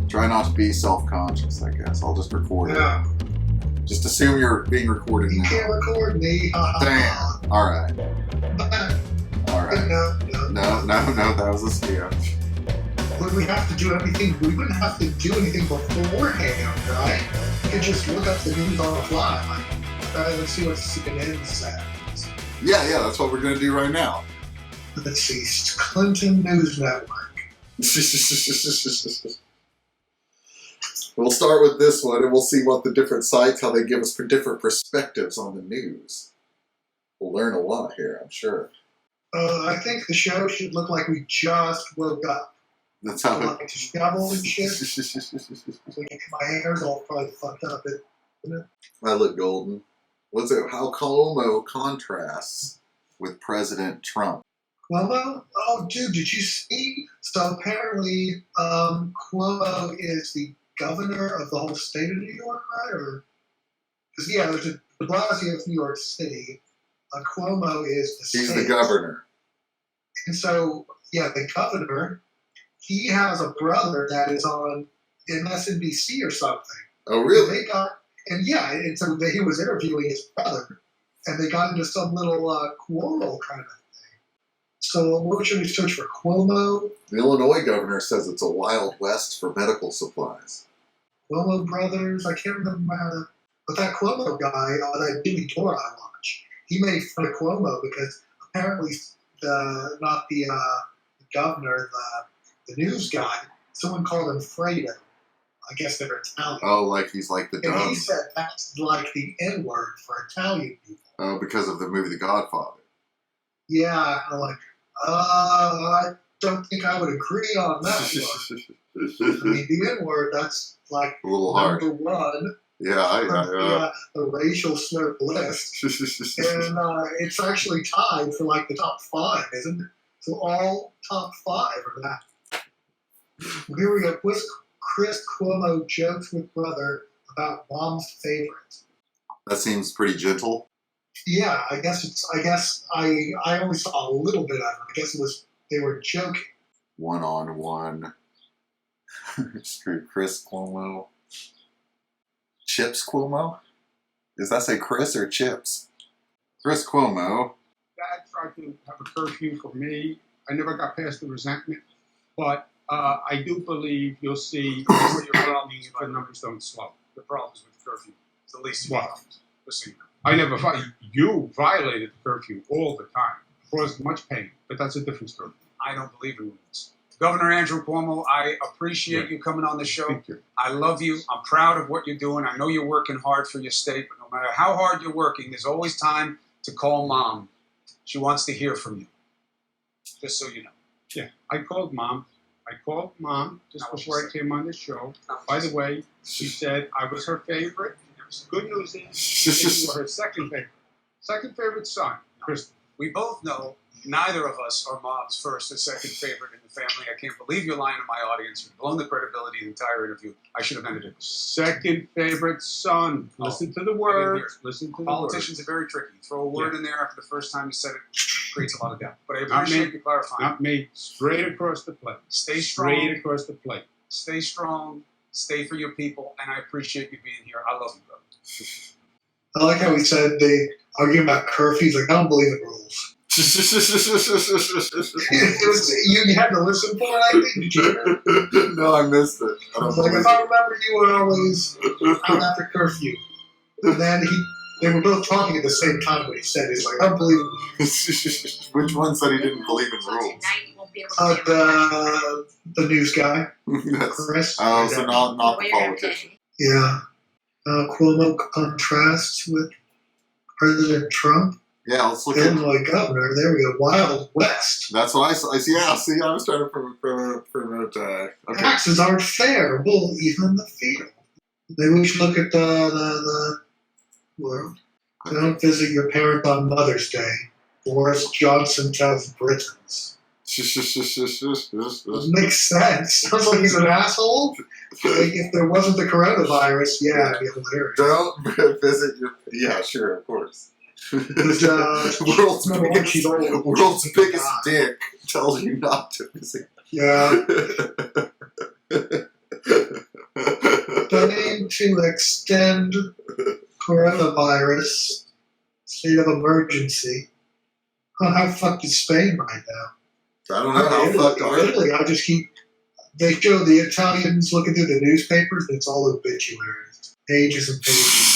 Try not to be self-conscious, I guess. I'll just record Yeah. it. Just assume you're being recorded You now. can't record me. Damn. Alright. Alright. No. No, that was a scam. Would we have to do anything? We wouldn't have to do anything beforehand, right? We could just look up the news on the fly. Like, let's see what CNN says. Yeah, that's what we're going to do right now. Let's see. Clinton News Network. We'll start with this one, and we'll see what the different sites, how they give us for different perspectives on the news. We'll learn a lot here, I'm sure. I think the show should look like we just woke up. That's how Like to shovel and shit. So my hair's all probably fucked up. I look golden. What's it? How Cuomo contrasts with President Trump. Cuomo? Oh, dude, did you see? So apparently, Cuomo is the governor of the whole state of New York, right? Or because there's de Blasio of New York City. Cuomo is the state. He's the governor. And so, the governor. He has a brother that is on MSNBC or something. Oh, really? And so he was interviewing his brother, and they got into some little quarrel kind of thing. So what should we search for? Cuomo? The Illinois governor says it's a wild west for medical supplies. Cuomo brothers? I can't remember how to... But that Cuomo guy, that Jimmy Dore I watch, he made fun of Cuomo because apparently not the governor, the news guy, someone called him Fredo. I guess they're Italian. Oh, like he's like the dumb. And he said that's like the N-word for Italian people. Oh, because of the movie The Godfather. Yeah, I'm like, I don't think I would agree on that one. I mean, the N-word, that's like a little hard. number one. Yeah. The racial slur list. And it's actually tied for like the top 5, isn't it? So all top 5 are that. Here we go. Chris Cuomo jokes with brother about mom's favorite. That seems pretty gentle. Yeah, I guess I only saw a little bit of it. I guess they were joking. One-on-one. Screw Chris Cuomo. Chips Cuomo? Does that say Chris or Chips? Chris Cuomo. Dad tried to have a curfew for me. I never got past the resentment, but I do believe you'll see the numbers don't slow. The problems with curfew. It's the least of What? your problems. Listen, I never you violated the curfew all the time. Caused much pain, but that's a different story. I don't believe in rules. Governor Andrew Cuomo, I appreciate you coming on the show. Thank you. I love you. I'm proud of what you're doing. I know you're working hard for your state, but no matter how hard you're working, there's always time to call Mom. She wants to hear from you. Just so you know. Yeah, I called Mom just Not what before she I came on the show. Not what By she the way, she said I was her favorite. Good news is you were her second favorite. Second favorite son, Kristen. We both know neither of us are Mom's first or second favorite in the family. I can't believe you're lying to my audience. You've blown the credibility of the entire interview. I should have ended it. Second favorite son. Listen to the words. Listen to the Politicians words. are very tricky. You throw a word in there after the first time you said it, creates a lot of doubt. But I Not appreciate me. you clarifying. Not me. Straight across the plate. Stay strong. Straight across the plate. Stay strong. Stay for your people. And I appreciate you being here. I love you, brother. I like how he said they arguing about curfews. Like, I don't believe in rules. You had to listen for it, I think. Did you hear it? No, I missed it. I was like, if I remember, you were always out after curfew. And then they were both talking at the same time when he said it. He's like, I don't believe in rules. Which one said he didn't believe in rules? The news guy, Yes. Chris. Oh, so not the politician. Yeah. Cuomo contrasts with President Trump. Yeah, let's look at Illinois governor. There we go. Wild West. That's what I saw. Yeah, see, I was trying to promote. Okay. Taxes aren't fair. We'll even the field. Maybe we should look at the world. Don't visit your parents on Mother's Day. Boris Johnson tells Britons. Makes sense. Sounds like he's an asshole. Like if there wasn't the coronavirus, yeah, it'd be hilarious. Don't visit your. Yeah, sure, of course. World's biggest dick tells you not to visit. Yeah. to extend coronavirus state of emergency. Oh, how fucked is Spain right now? I don't know how fucked are they. Italy, I just keep. They show the Italians looking through the newspapers, and it's all obituaries, pages and pages.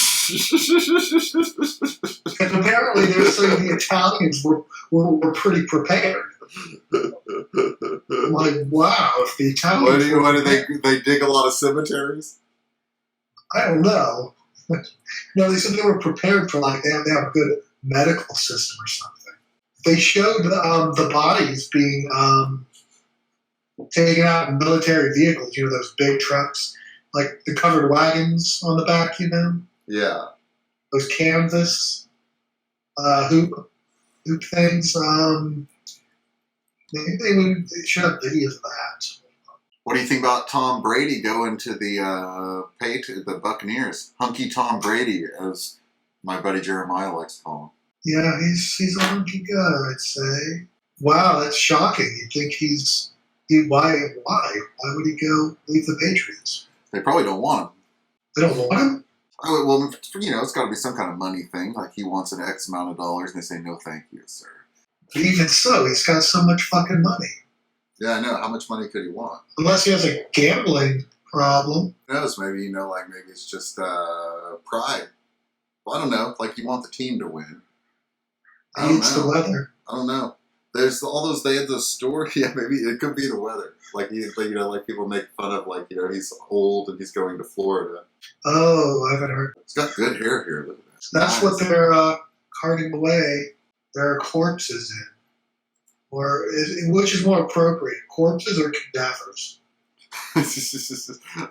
And apparently, they're saying the Italians were pretty prepared. I'm like, wow, if the Italians. What do they dig a lot of cemeteries? I don't know. No, they said they were prepared for they have a good medical system or something. They showed the bodies being taken out in military vehicles. You know, those big trucks, like the covered wagons on the back. You know, Yeah. those canvas hoop things. They should have videos of that. What do you think about Tom Brady going to the Buccaneers? Hunky Tom Brady, as my buddy Jeremiah likes to call him. Yeah, he's a hunky guy, I'd say. Wow, that's shocking. You think why would he go leave the Patriots? They probably don't want him. They don't want him? Oh, well, it's got to be some kind of money thing. Like he wants an X amount of dollars, and they say no, thank you, sir. But even so, he's got so much fucking money. Yeah, I know. How much money could he want? Unless he has a gambling problem. Who knows? Maybe maybe it's just pride. Well, I don't know. Like you want the team to win. I don't It's know. the weather. I don't know. There's all those. They had those stories. Yeah, maybe it could be the weather. Like people make fun of he's old and he's going to Florida. Oh, I haven't heard. He's got good hair here. Look at that. That's what they're carting away their corpses in. Or which is more appropriate, corpses or cadavers? I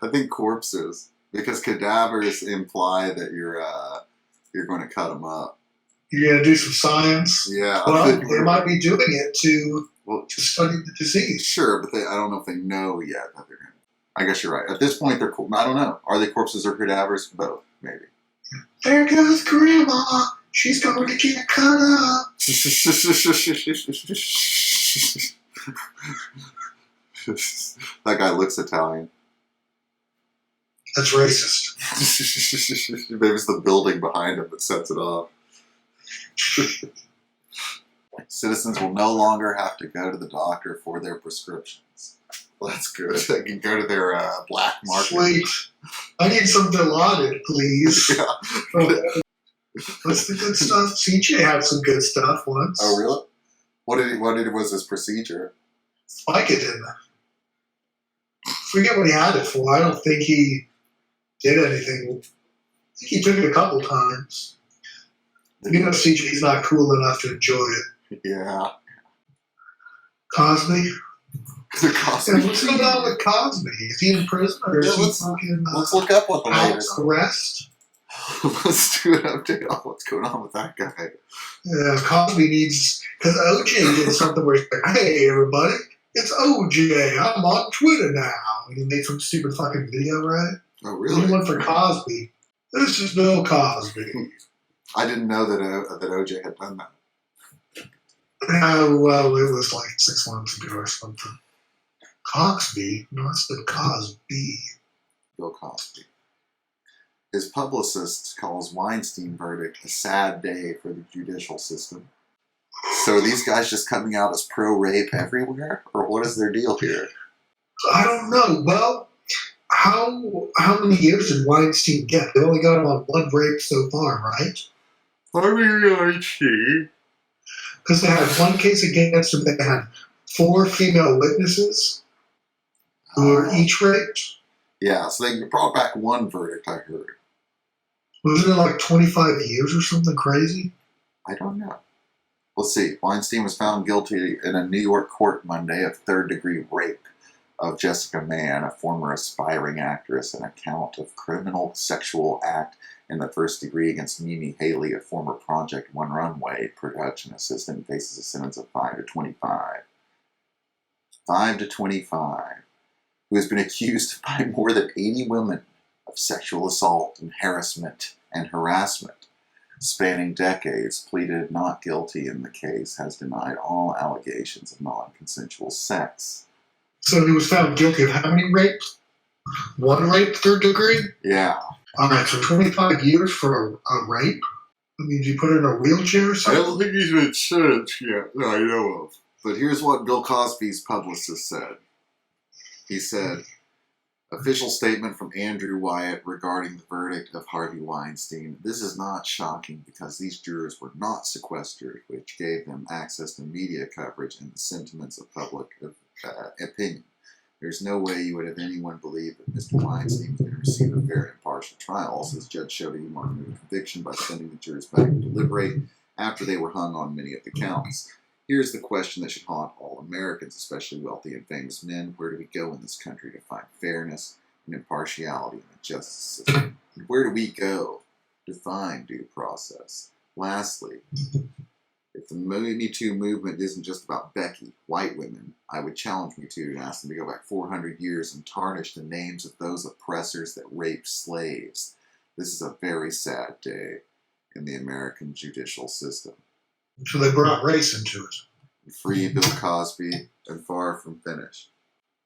think corpses, because cadavers imply that you're going to cut them up. You're going to do some science? Yeah. Well, they might be doing it to study the disease. Sure, but I don't know if they know yet that they're going to. I guess you're right. At this point, I don't know. Are they corpses or cadavers? Both, maybe. There goes Grandma. She's going to get cut up. That guy looks Italian. That's racist. Maybe it's the building behind him that sets it off. Citizens will no longer have to go to the doctor for their prescriptions. Well, that's good. They can go to their black market. Sweet. I need some Dilaudid, please. Yeah. What's the good stuff? CJ had some good stuff once. Oh, really? What was his procedure? Vicodin. Forget what he had it for. I don't think he did anything. I think he took it a couple times. You know, CJ's not cool enough to enjoy it. Yeah. Cosby? Cosby. Yeah, what's going on with Cosby? Is he in prison or is he fucking let's look up what the house arrest? Let's do an update on what's going on with that guy. Yeah, Cosby needs, because OJ did something where he's like, hey everybody, it's OJ, I'm on Twitter now. And he made some stupid fucking video, right? Oh, really? He went for Cosby. This is Bill Cosby. I didn't know that OJ had done that. Well, it was like 6 months ago or something. Cosby? No, it's the Cosby. Bill Cosby. His publicist calls Weinstein verdict a sad day for the judicial system. So are these guys just coming out as pro-rape everywhere? Or what is their deal here? I don't know. Well, how many years did Weinstein get? They only got him on one rape so far, right? I see. Because they had one case against him. They had 4 female witnesses who were each raped. Yeah, so they brought back one verdict, I heard. Wasn't it like 25 years or something crazy? I don't know. Let's see. Weinstein was found guilty in a New York court Monday of third-degree rape of Jessica Mann, a former aspiring actress, and a count of criminal sexual act in the first degree against Mimi Haley, a former Project One Runway production assistant, faces a sentence of 5 to 25. 5 to 25. Who has been accused by more than 80 women of sexual assault and harassment and harassment. Spanning decades, pleaded not guilty in the case, has denied all allegations of non-consensual sex. So he was found guilty of how many rapes? One rape, third degree? Yeah. All right, so 25 years for a rape? I mean, did you put her in a wheelchair or I something? don't think he's been sentenced yet that I know of. But here's what Bill Cosby's publicist said. He said, official statement from Andrew Wyatt regarding the verdict of Harvey Weinstein. This is not shocking because these jurors were not sequestered, which gave them access to media coverage and the sentiments of public opinion. There's no way you would have anyone believe that Mr. Weinstein was going to receive a fair and impartial trial. Also, this judge showed a humor conviction by sending the jurors back to deliberate after they were hung on many of the counts. Here's the question that should haunt all Americans, especially wealthy and famous men. Where do we go in this country to find fairness and impartiality in the justice system? And where do we go to find due process? Lastly, if the Me Too movement isn't just about Becky, white women, I would challenge Me Too and ask them to go back 400 years and tarnish the names of those oppressors that raped slaves. This is a very sad day in the American judicial system. So they brought race into it. Free Bill Cosby and far from finished.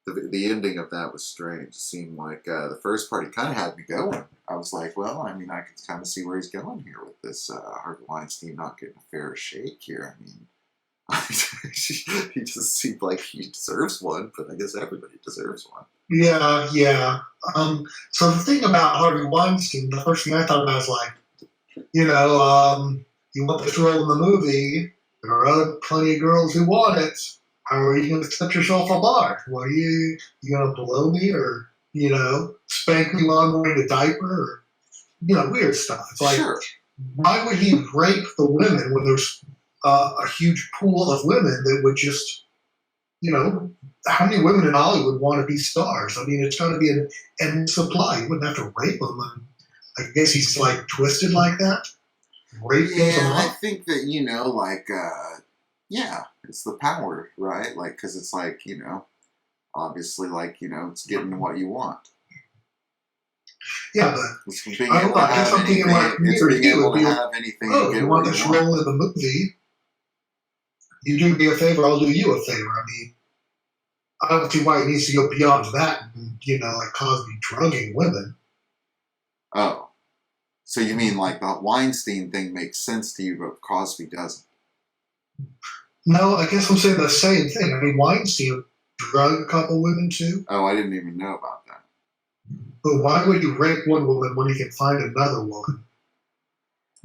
The ending of that was strange. It seemed like the first part, he kind of had me going. I was like, well, I mean, I can kind of see where he's going here with this Harvey Weinstein not getting a fair shake here. I mean, he just seemed like he deserves one, but I guess everybody deserves one. Yeah, yeah. So the thing about Harvey Weinstein, the first thing I thought about was like, you want this role in the movie, there are plenty of girls who want it. How are you going to set yourself apart? What are you going to blow me or, spank me while I'm wearing a diaper or, weird stuff. It's like, Sure. Why would he rape the women when there's a huge pool of women that would just, how many women in Hollywood want to be stars? I mean, it's going to be an endless supply. You wouldn't have to rape them. And I guess he's like twisted like that. Raping them Yeah, I up. think that, it's the power, right? Like, because it's like, obviously, like, it's getting what you want. Yeah, but It's being I don't able know. to I guess have I'm thinking anything, like me it's or being you able would to be have anything oh, and get you want what this you want. role in the movie? You do me a favor, I'll do you a favor. I mean, I don't see why it needs to go beyond that. And, like Cosby drugging women. Oh. So you mean like the Weinstein thing makes sense to you, but Cosby doesn't? No, I guess I'm saying the same thing. I mean, Weinstein drugged a couple women too. Oh, I didn't even know about that. But why would you rape one woman when he can find another woman?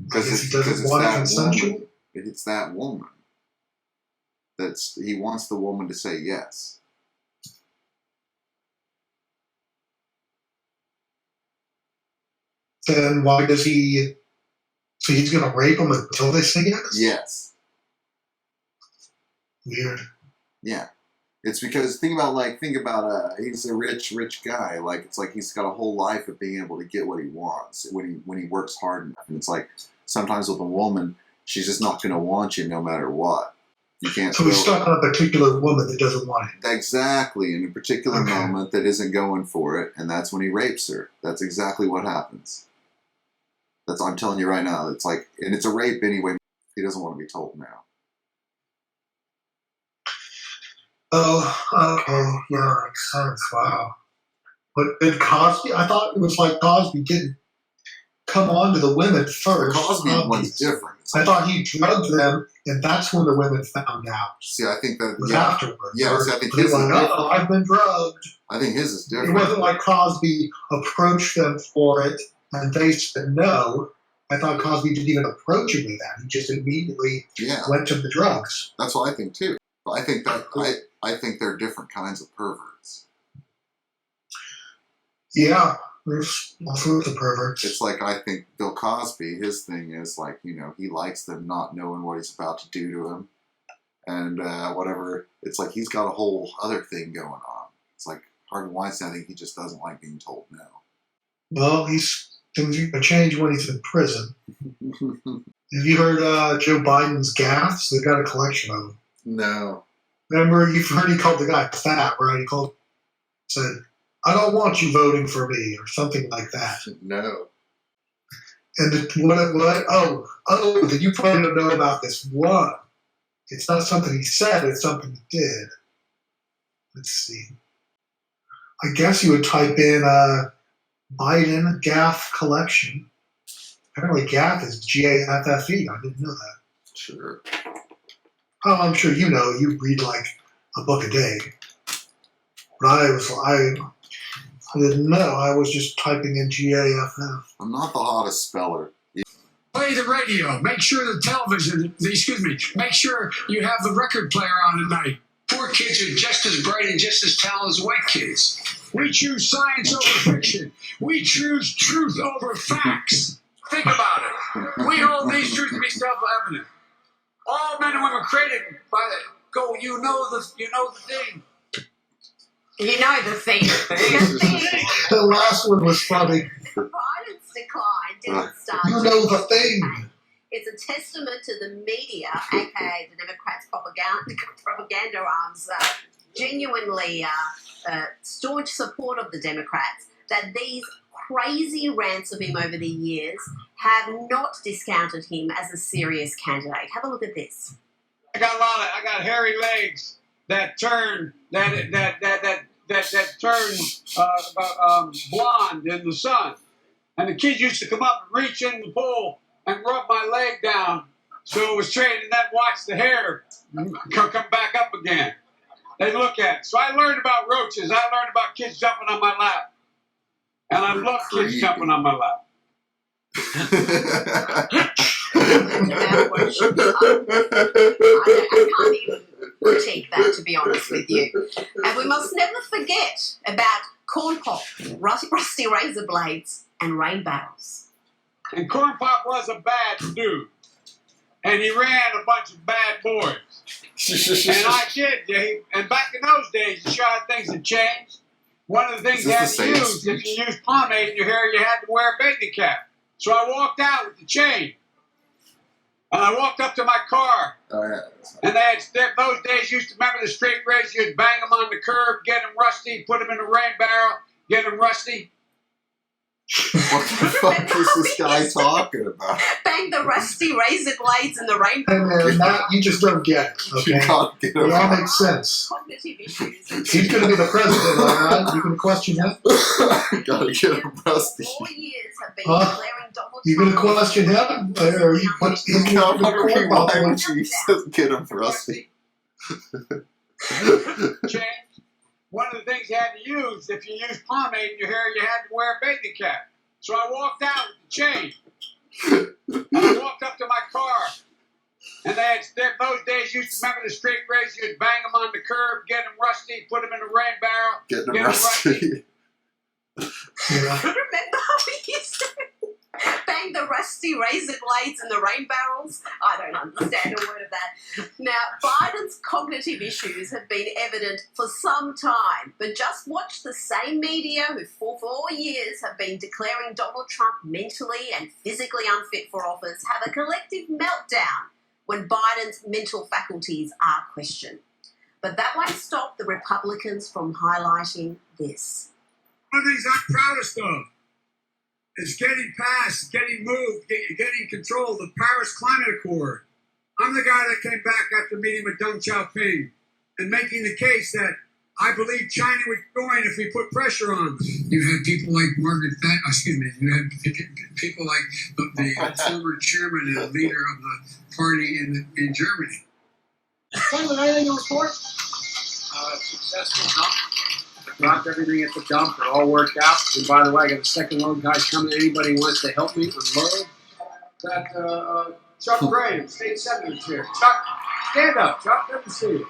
Because he doesn't want it consensual. Woman. It's that woman. He wants the woman to say yes. Then why does he? So he's going to rape them until they say yes? Yes. Weird. Yeah. It's because think about he's a rich guy. Like it's like he's got a whole life of being able to get what he wants when he works hard enough. And it's like sometimes with a woman, she's just not going to want you no matter what. You can't. So he's stuck on a particular woman that doesn't want him. Exactly, in a particular Okay. moment that isn't going for it, and that's when he rapes her. That's exactly what happens. I'm telling you right now. It's like, and it's a rape anyway. He doesn't want to be told now. Oh, okay. Yeah, makes sense. Wow. But did Cosby? I thought it was like Cosby didn't come on to the women The first. Cosby one's different. It's I like- thought he drugged them, and that's when the women found out. See, I think that It was yeah, afterwards. Yeah, Or see, I think they his were is like, different. oh, I've been drugged. I think his is It different. wasn't like Cosby approached them for it, and they said no. I thought Cosby didn't even approach him with that. He just immediately Yeah, went to the drugs. that's what I think too. But I think that I think they're different kinds of perverts. Yeah, there's all sorts of perverts. It's like I think Bill Cosby, his thing is like, he likes them not knowing what he's about to do to him. And whatever. It's like he's got a whole other thing going on. It's like Harvey Weinstein, I think he just doesn't like being told no. Well, things are going to change when he's in prison. Have you heard Joe Biden's gaffes? They've got a collection of them. No. Remember, you've heard he called the guy fat, right? Said, I don't want you voting for me, or something like that. No. And what? Oh, did you probably don't know about this one? It's not something he said, it's something he did. Let's see. I guess you would type in Biden Gaff collection. Apparently, Gaff is Gaffe. I didn't know that. Sure. Oh, I'm sure you know. You read like a book a day. But I didn't know. I was just typing in GAFF. I'm not the hottest speller. Play the radio. Make sure the television, make sure you have the record player on at night. Poor kids are just as bright and just as talented as white kids. We choose science over fiction. We choose truth over facts. Think about it. We hold these truths to be self-evident. All men and women created by go. You know the thing. You know the thing. The last one was funny. Biden's decline didn't start. You know the thing. It's a testament to the media, aka the Democrats' propaganda arms, genuinely staunch support of the Democrats, that these crazy rants of him over the years have not discounted him as a serious candidate. Have a look at this. I got hairy legs that turn blonde in the sun, and the kids used to come up and reach in the pool and rub my leg down so it was straight, and then watch the hair come back up again. They look at it. So I learned about roaches. I learned about kids jumping on my lap, and I love kids jumping on my lap. I can't even critique that, to be honest with you. And we must never forget about corn pop, rusty razor blades, and rain barrels. And Corn Pop was a bad dude, and he ran a bunch of bad boys. And I did, Dave. And back in those days, you sure how things had changed. One of the things you had to use, if you used pomade in your hair, you had to wear a bathing cap. So I walked out with the chain. And I walked up to my car. Oh, yeah. And they had, those days, you used to remember the straight razor, you'd bang them on the curb, get them rusty, put them in a rain barrel, get them rusty. What the fuck is this guy talking about? Bang the rusty razor blades and the rain And barrels. that, you just don't get it. You Okay? can't get It all him. makes sense. Cognitive issues. He's going to be the president, all right? You can question him. Gotta get him rusty. 4 years have been Huh? declaring Donald You going to Trump. question him? Or you put his No, name in the rewind corn when pop? she says get him rusty. Change. One of the things you had to use, if you used pomade in your hair, you had to wear a bathing cap. So I walked out with the chain. And I walked up to my car. And they had, those days, you used to remember the straight razor, you'd bang them on the curb, get them rusty, put them in a rain barrel. Get him Get him rusty. Yeah. Remember how we used to bang the rusty razor blades and the rain barrels? I don't understand a word of that. Now, Biden's cognitive issues have been evident for some time, but just watch the same media who for 4 years have been declaring Donald Trump mentally and physically unfit for office have a collective meltdown when Biden's mental faculties are questioned. But that won't stop the Republicans from highlighting this. One of the things I'm proudest of is getting passed, getting moved, getting control of the Paris Climate Accord. I'm the guy that came back after meeting with Deng Xiaoping and making the case that I believe China would join if we put pressure on them. You've had people like Margaret Thatcher, you had people like the former chairman and leader of the party in Germany. Gentlemen, anything to report? Successful dump. I dropped everything at the dump. It all worked out. And by the way, I got a second load guys coming. Anybody wants to help me unload? That Chuck Gray, state senator's here. Chuck, stand up. Chuck, good to see you.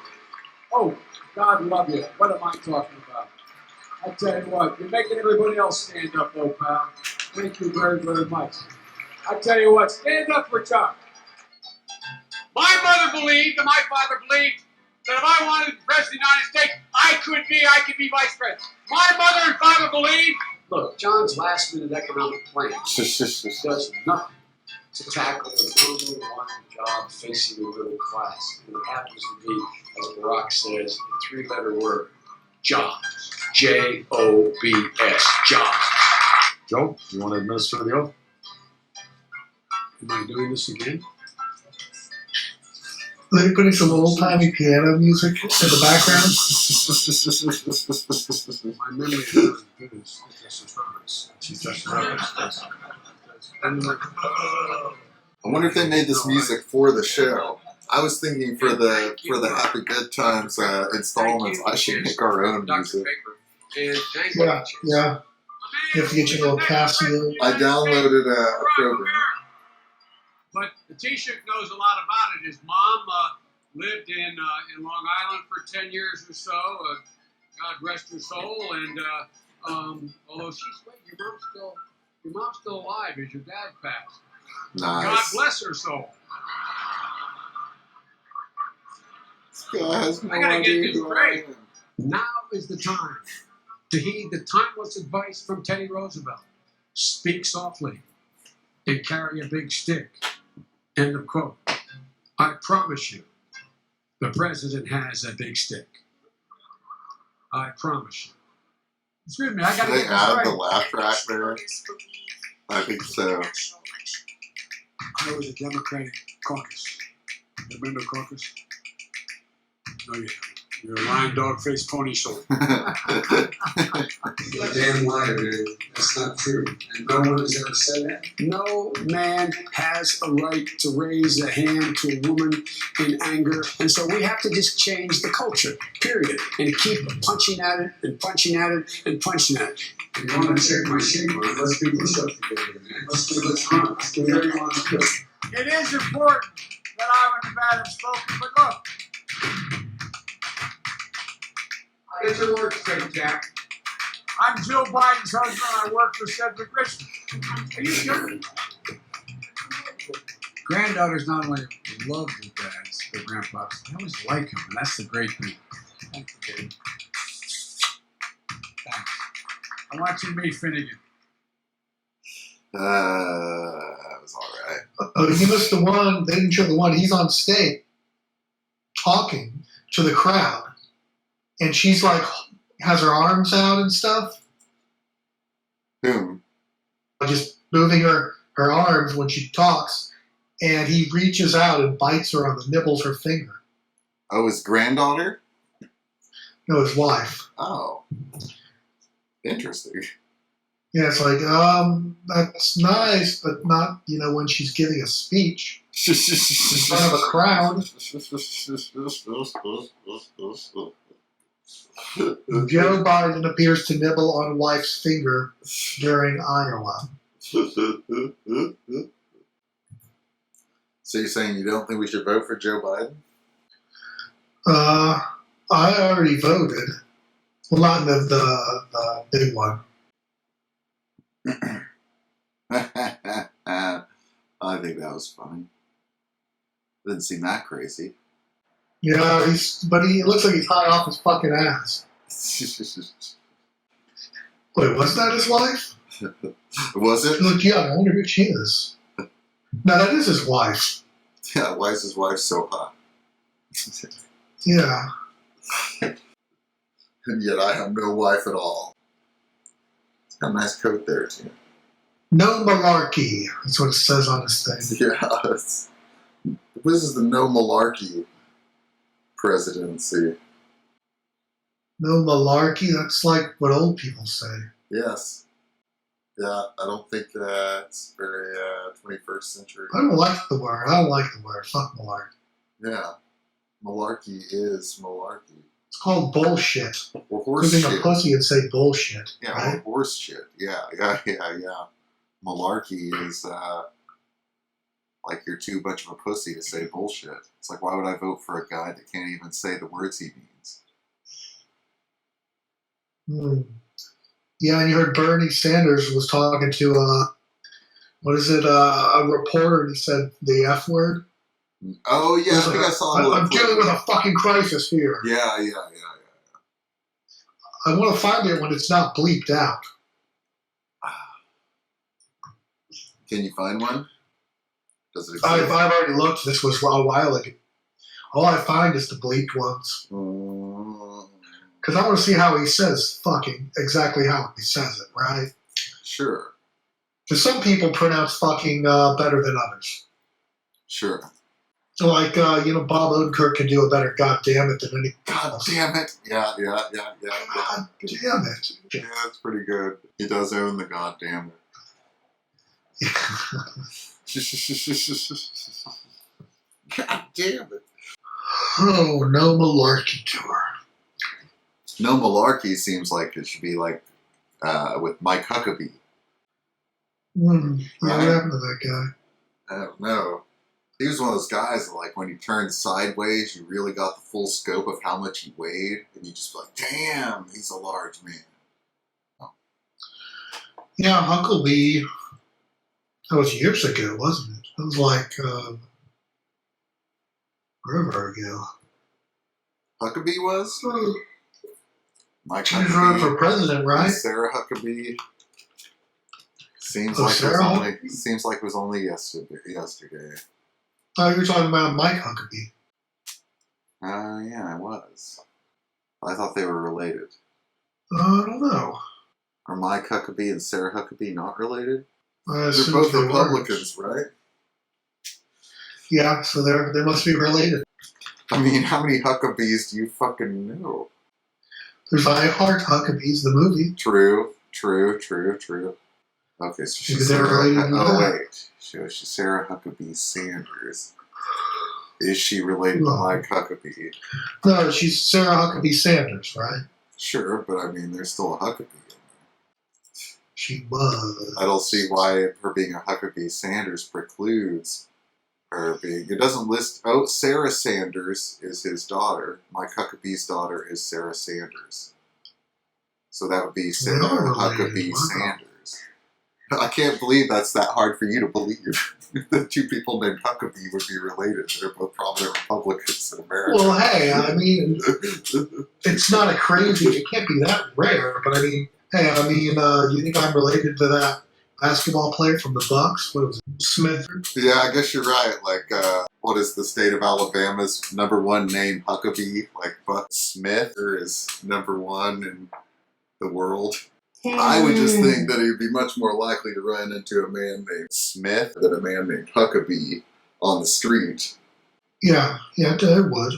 Oh, God love you. What am I talking about? I tell you what, you're making everybody else stand up, though, pal. Thank you very, very much. I tell you what, stand up for Chuck. My mother believed, and my father believed, that if I wanted to be president of the United States, I could be vice president. My mother and father believed. Look, John's last-minute economic plan does nothing to tackle the number one job facing the middle class. And it happens to be, as Barack says, a three-letter word, jobs. Jobs. Jobs. Joe, you want to administer the oath? Am I doing this again? They're putting some old-timey piano music in the background. My memory is not as good as Justice Roberts. She's Justice Roberts. I wonder if they made this music for the show. I was thinking for the Happy Good Times installments, I should make our own music. And thank Yeah, yeah. You have to get your little Casio. I downloaded a program. But the T-shirt knows a lot about it. His mom lived in Long Island for 10 years or so. God rest her soul. And although she's your mom's still alive as your dad passed. Nice. God bless her soul. This guy has no I gotta get idea this who I straight. am. Now is the time to heed the timeless advice from Teddy Roosevelt. Speak softly and carry a big stick. End of quote. I promise you, the president has a big stick. I promise you. Excuse me, I Should gotta they get this add right. the laugh track there? I think so. I was a Democratic caucus. You remember caucus? Oh yeah. You're a lying dog-faced pony shoulder. You're a damn liar, dude. That's not true. And no one has ever said that. No man has a right to raise a hand to a woman in anger. And so we have to just change the culture, period. And keep punching at it and punching at it and punching at it. You want to check my shingle? Let's do push-ups together, man. Let's run. Let's do whatever you want to do. It is important that I and the have spoken, but look. Get your work straight, Jack. I'm Jill Biden's husband. I work for Cedric Richmond. Are you kidding? Granddaughters not only love their dads, their grandpas, they always like them, and that's the great thing. Thank you, Dave. Thanks. I want you to meet Finnegan. That was alright. Oh, you missed the one. They didn't show the one. He's on stage talking to the crowd. And she's like, has her arms out and stuff. Whom? Just moving her arms when she talks. And he reaches out and bites her on the nipples of her finger. Oh, his granddaughter? No, his wife. Oh. Interesting. Yeah, it's like, that's nice, but not, when she's giving a speech in front of a crowd. Joe Biden appears to nibble on wife's finger during Iowa. So you're saying you don't think we should vote for Joe Biden? I already voted. Well, not the big one. I think that was funny. Didn't seem that crazy. Yeah, but he looks like he's high off his fucking ass. Wait, was that his wife? Was it? Look, yeah, I wonder who she is. No, that is his wife. Yeah, why is his wife so hot? Yeah. And yet I have no wife at all. Got a nice coat there, too. No malarkey. That's what it says on his thing. Yeah. This is the no malarkey presidency. No malarkey? That's like what old people say. Yes. Yeah, I don't think that's very 21st century. I don't like the word. Fuck malarkey. Yeah. Malarkey is malarkey. It's called bullshit. Or horse Being a shit. pussy and say bullshit. Yeah, right? or horse shit. Yeah. Malarkey is like you're too much of a pussy to say bullshit. It's like, why would I vote for a guy that can't even say the words he means? Yeah, and you heard Bernie Sanders was talking to, a reporter, and he said the F word. Oh, yeah, I think I saw him. I'm dealing with a fucking crisis here. Yeah. I want to find it when it's not bleeped out. Can you find one? Does it exist? I've already looked. This was a while ago. All I find is the bleeped ones. Because I want to see how he says fucking, exactly how he says it, right? Sure. Because some people pronounce fucking better than others. Sure. Like, Bob Odenkirk can do a better God damn it than any. God damn it. Yeah. God damn it. Yeah, that's pretty good. He does own the God damn it. God damn it. Oh, no malarkey tour. No Malarkey seems like it should be like with Mike Huckabee. Yeah, Right. what happened to that guy? I don't know. He was one of those guys that, like, when he turned sideways, you really got the full scope of how much he weighed, and you just be like, damn, he's a large man. Yeah, Huckabee. That was years ago, wasn't it? It was like forever ago. Huckabee was? Mike She was running for Huckabee. president, right? Sarah Huckabee. Seems Oh, like Sarah? it was only yesterday. Oh, you're talking about Mike Huckabee. Yeah, I was. I thought they were related. I don't know. Are Mike Huckabee and Sarah Huckabee not related? I They're assume both they were. Republicans, right? Yeah, so they must be related. I mean, how many Huckabees do you fucking know? There's I Heart Huckabees, the movie. True. Okay, so she's Maybe they're Sarah. related to Oh that. wait, she's Sarah Huckabee Sanders. Is she related to No. Mike Huckabee? No, she's Sarah Huckabee Sanders, right? Sure, but I mean, there's still a Huckabee. She was. I don't see why her being a Huckabee Sanders precludes her being. It doesn't list. Oh, Sarah Sanders is his daughter. Mike Huckabee's daughter is Sarah Sanders. So that would be Sarah are Huckabee related. Wow. Sanders. I can't believe that's that hard for you to believe. The two people named Huckabee would be related. They're both prominent Republicans in America. Well, hey, I mean, it's not a crazy. It can't be that rare, but I mean, hey, you think I'm related to that basketball player from the Bucks? What was it, Smith? Yeah, I guess you're right. Like, what is the state of Alabama's #1 name? Huckabee. Like, Buck Smith is #1 in the world. I would just think that he'd be much more likely to run into a man named Smith than a man named Huckabee on the street. Yeah, it would.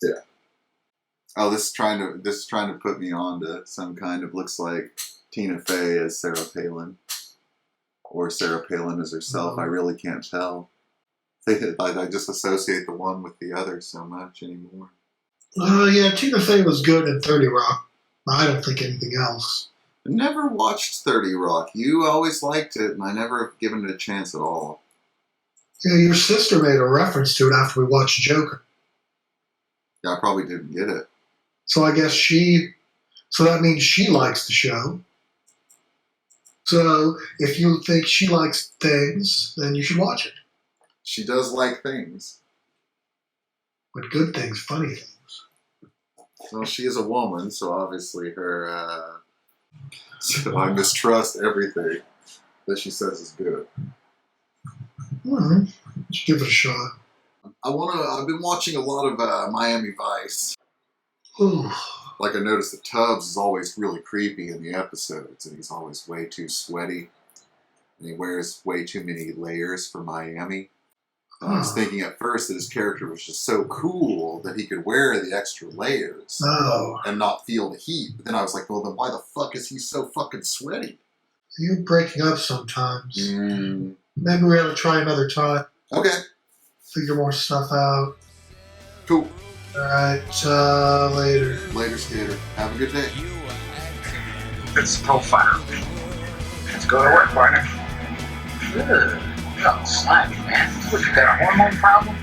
Yeah. Oh, this is trying to put me on to some kind of, looks like Tina Fey as Sarah Palin, or Sarah Palin as herself. I really can't tell. I just associate the one with the other so much anymore. Yeah, Tina Fey was good in 30 Rock. I don't think anything else. I never watched 30 Rock. You always liked it, and I never have given it a chance at all. Yeah, your sister made a reference to it after we watched Joker. Yeah, I probably didn't get it. So I guess so that means she likes the show. So if you think she likes things, then you should watch it. She does like things. But good things, funny things. Well, she is a woman, so obviously her... so I mistrust everything that she says is good. All right. Let's give it a shot. I've been watching a lot of Miami Vice. Ooh. Like, I noticed that Tubbs is always really creepy in the episodes, and he's always way too sweaty. And he wears way too many layers for Miami. And I was thinking at first that his character was just so cool that he could wear the extra layers Oh. and not feel the heat. But then I was like, well, then why the fuck is he so fucking sweaty? You're breaking up sometimes. Mm. Maybe we ought to try another time. Okay, Figure more stuff out. cool. All right. Later. Later, skater. Have a good day. It's profile. Let's go to work, partner. Ugh, you got slimy, man. What, you got a hormone problem?